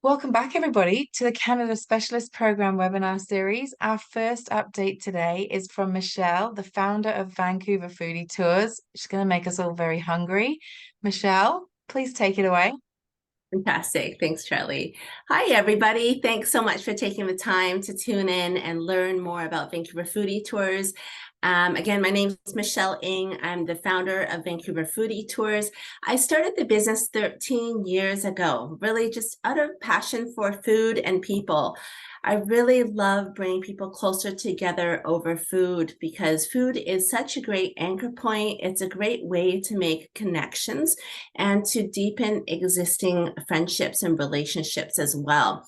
Welcome back, everybody, to the Canada Specialist Program webinar series. Our first update today is from Michelle, the founder of Vancouver Foodie Tours. She's going to make us all very hungry. Michelle, please take it away. Fantastic. Thanks, Charlie. Hi, everybody. Thanks so much for taking the time to tune in and learn more about Vancouver Foodie Tours. Again, my name is Michelle Ng. I'm the founder of Vancouver Foodie Tours. I started the business 13 years ago, really just out of passion for food and people. I really love bringing people closer together over food because food is such a great anchor point. It's a great way to make connections and to deepen existing friendships and relationships as well.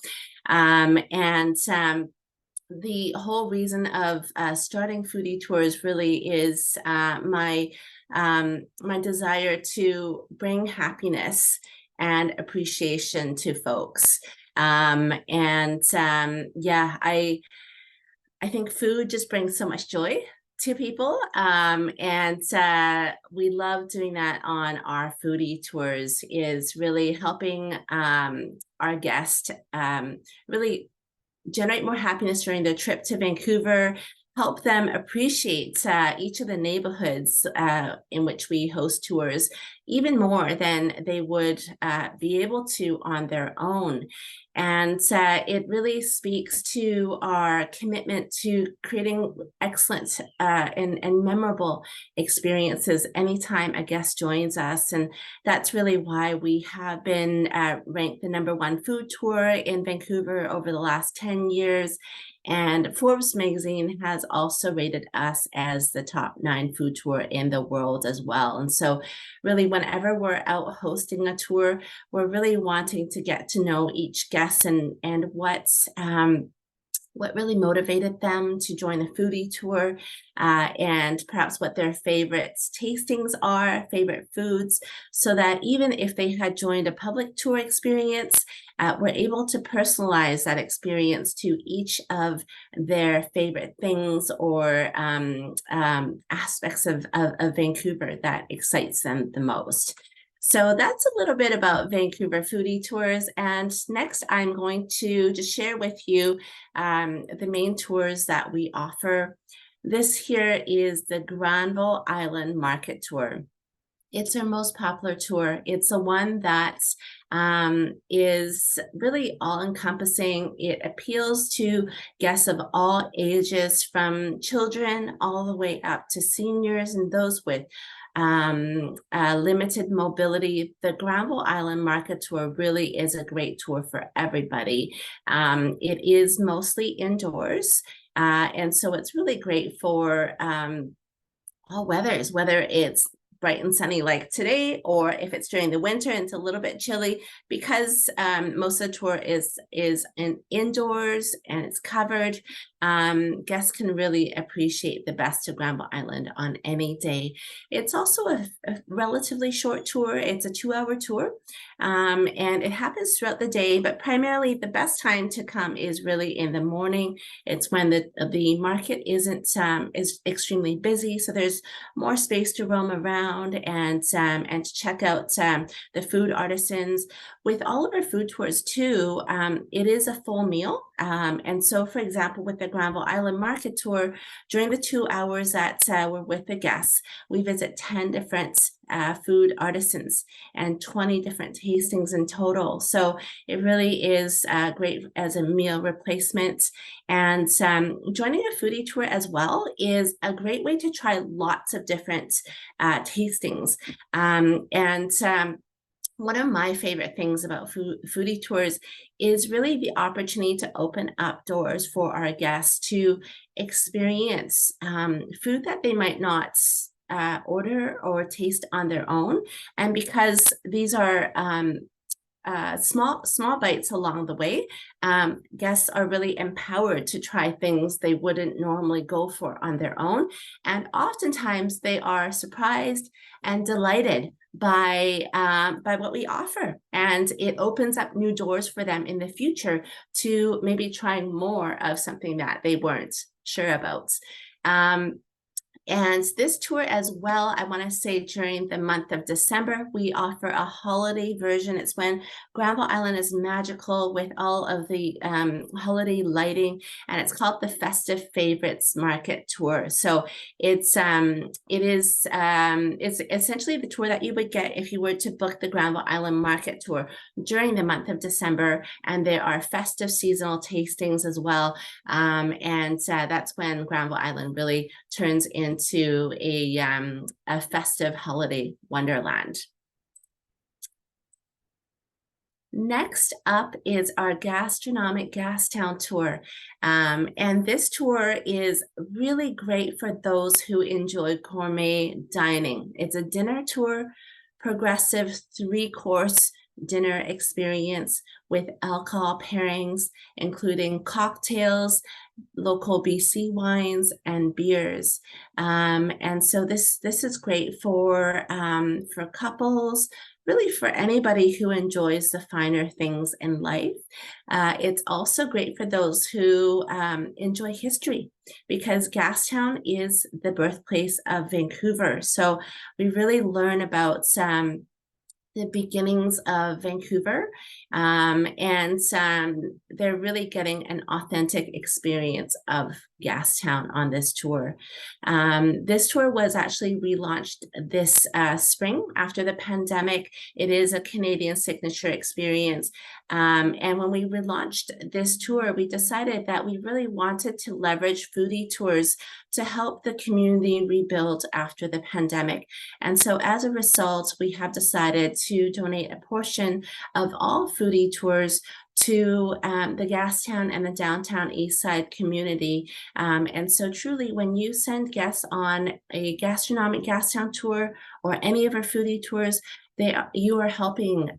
The whole reason of starting Foodie Tours really is my desire to bring happiness and appreciation to folks. Yeah, I think food just brings so much joy to people. We love doing that on our foodie tours, is really helping our guests really generate more happiness during their trip to Vancouver, help them appreciate each of the neighborhoods in which we host tours even more than they would be able to on their own. And it really speaks to our commitment to creating excellent and memorable experiences anytime a guest joins us. And that's really why we have been ranked the #1 food tour in Vancouver over the last 10 years. And Forbes magazine has also rated us as the top 9 food tour in the world as well. And so really, whenever we're out hosting a tour, we're really wanting to get to know each guest and what really motivated them to join the foodie tour, and perhaps what their favorite tastings are, favorite foods, so that even if they had joined a public tour experience, we're able to personalize that experience to each of their favorite things or aspects of Vancouver that excites them the most. So that's a little bit about Vancouver Foodie Tours. And next, I'm going to just share with you the main tours that we offer. This here is the Granville Island Market Tour. It's our most popular tour. It's the one that is really all-encompassing. It appeals to guests of all ages, from children all the way up to seniors and those with limited mobility. The Granville Island Market Tour really is a great tour for everybody. It is mostly indoors, and so it's really great for all weathers, whether it's bright and sunny like today, or if it's during the winter and it's a little bit chilly, because most of the tour is indoors and it's covered. Guests can really appreciate the best of Granville Island on any day. It's also a relatively short tour. It's a 2-hour tour, and it happens throughout the day, but primarily the best time to come is really in the morning. It's when the market is extremely busy, so there's more space to roam around and to check out the food artisans. With all of our food tours too, it is a full meal. And so, for example, with the Granville Island Market Tour, during the 2 hours that we're with the guests, we visit 10 different food artisans and 20 different tastings in total. So it really is great as a meal replacement. And joining a foodie tour as well is a great way to try lots of different tastings. One of my favorite things about foodie tours is really the opportunity to open up doors for our guests to experience food that they might not order or taste on their own. And because these are small bites along the way, guests are really empowered to try things they wouldn't normally go for on their own. And oftentimes they are surprised and delighted by what we offer, and it opens up new doors for them in the future to maybe trying more of something that they weren't sure about. And this tour as well, I want to say during the month of December, we offer a holiday version. It's when Granville Island is magical with all of the holiday lighting, and it's called the Festive Favorites Market Tour. So it's essentially the tour that you would get if you were to book the Granville Island Market Tour during the month of December, and there are festive seasonal tastings as well. And that's when Granville Island really turns into a festive holiday wonderland. Next up is our Gastronomic Gastown Tour. And this tour is really great for those who enjoy gourmet dining. It's a dinner tour, progressive 3-course dinner experience with alcohol pairings, including cocktails, local BC wines, and beers. And so this is great for couples, really for anybody who enjoys the finer things in life. It's also great for those who enjoy history, because Gastown is the birthplace of Vancouver. So we really learn about the beginnings of Vancouver, and they're really getting an authentic experience of Gastown on this tour. This tour was actually relaunched this spring after the pandemic. It is a Canadian signature experience. And when we relaunched this tour, we decided that we really wanted to leverage foodie tours to help the community rebuild after the pandemic. And so as a result, we have decided to donate a portion of all foodie tours to the Gastown and the downtown East Side community. And so truly, when you send guests on a Gastronomic Gastown tour or any of our foodie tours, you are helping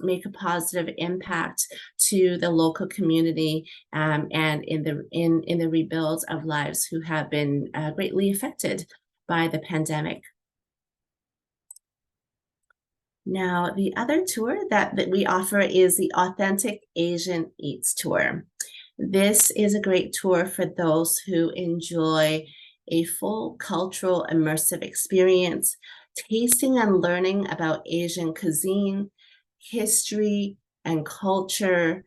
make a positive impact to the local community, and in the rebuilds of lives who have been greatly affected by the pandemic. Now, the other tour that we offer is the Authentic Asian Eats Tour. This is a great tour for those who enjoy a full cultural immersive experience, tasting and learning about Asian cuisine, history, and culture.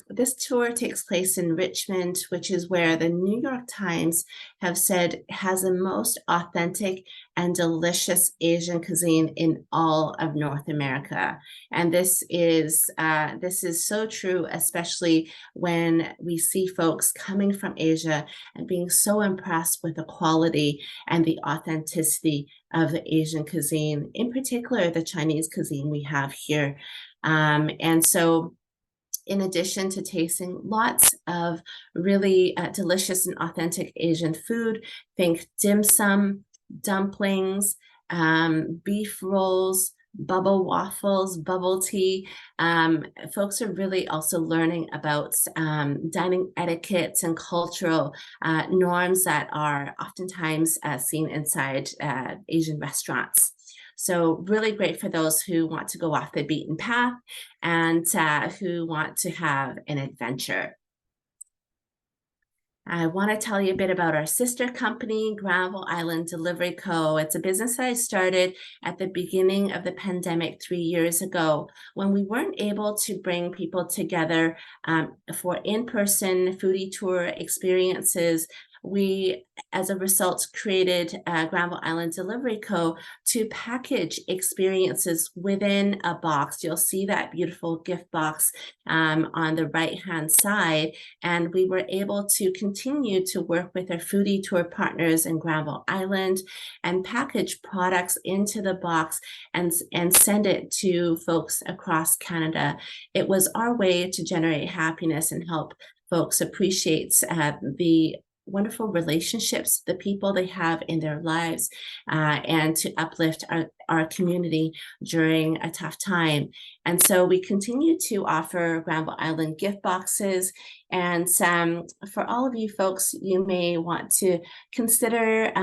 This tour takes place in Richmond, which is where the New York Times have said has the most authentic and delicious Asian cuisine in all of North America. And this is so true, especially when we see folks coming from Asia and being so impressed with the quality and the authenticity of the Asian cuisine, in particular the Chinese cuisine we have here. And so in addition to tasting lots of really delicious and authentic Asian food, think dim sum, dumplings, beef rolls, bubble waffles, bubble tea. Folks are really also learning about dining etiquettes and cultural norms that are oftentimes seen inside Asian restaurants. So really great for those who want to go off the beaten path and who want to have an adventure. I want to tell you a bit about our sister company, Granville Island Delivery Co. It's a business that I started at the beginning of the pandemic 3 years ago, when we weren't able to bring people together for in-person foodie tour experiences. We, as a result, created Granville Island Delivery Co. to package experiences within a box. You'll see that beautiful gift box on the right-hand side. And we were able to continue to work with our foodie tour partners in Granville Island and package products into the box and send it to folks across Canada. It was our way to generate happiness and help folks appreciate the wonderful relationships, the people they have in their lives, and to uplift our community during a tough time. And so we continue to offer Granville Island gift boxes. And for all of you folks, you may want to consider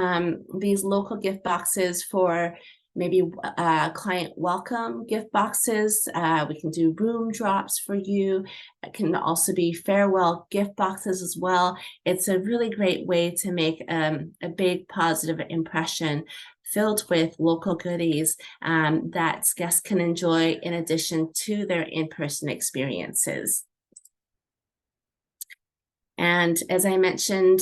these local gift boxes for maybe client welcome gift boxes. We can do room drops for you. It can also be farewell gift boxes as well. It's a really great way to make a big positive impression filled with local goodies that guests can enjoy in addition to their in-person experiences. And as I mentioned,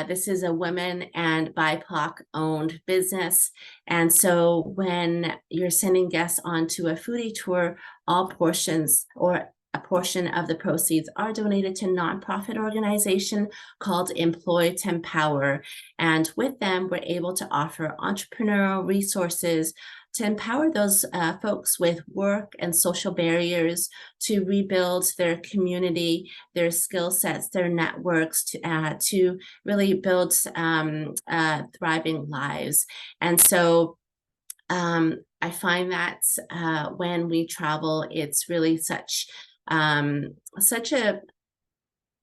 this is a women and BIPOC owned business. And so when you're sending guests onto a foodie tour, all portions or a portion of the proceeds are donated to a nonprofit organization called Employ to Empower. And with them, we're able to offer entrepreneurial resources to empower those folks with work and social barriers to rebuild their community, their skill sets, their networks, to really build thriving lives. And so I find that when we travel, it's really such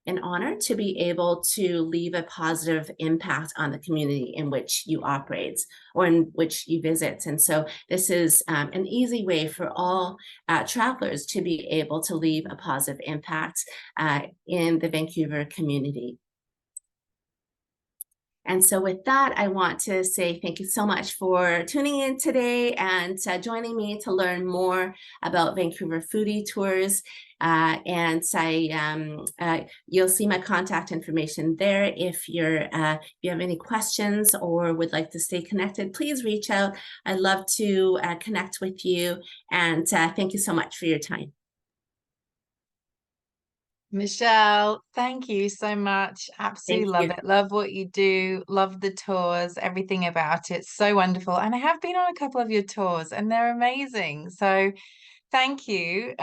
an honor to be able to leave a positive impact on the community in which you operate or in which you visit. And so this is an easy way for all travelers to be able to leave a positive impact in the Vancouver community. And so with that, I want to say thank you so much for tuning in today and joining me to learn more about Vancouver Foodie Tours. You'll see my contact information there. If you have any questions or would like to stay connected, please reach out. I'd love to connect with you. And thank you so much for your time. Michelle, thank you so much. Absolutely Thank love you. it. Love what you do. Love the tours, everything about it. So wonderful. And I have been on a couple of your tours and they're amazing. So thank you.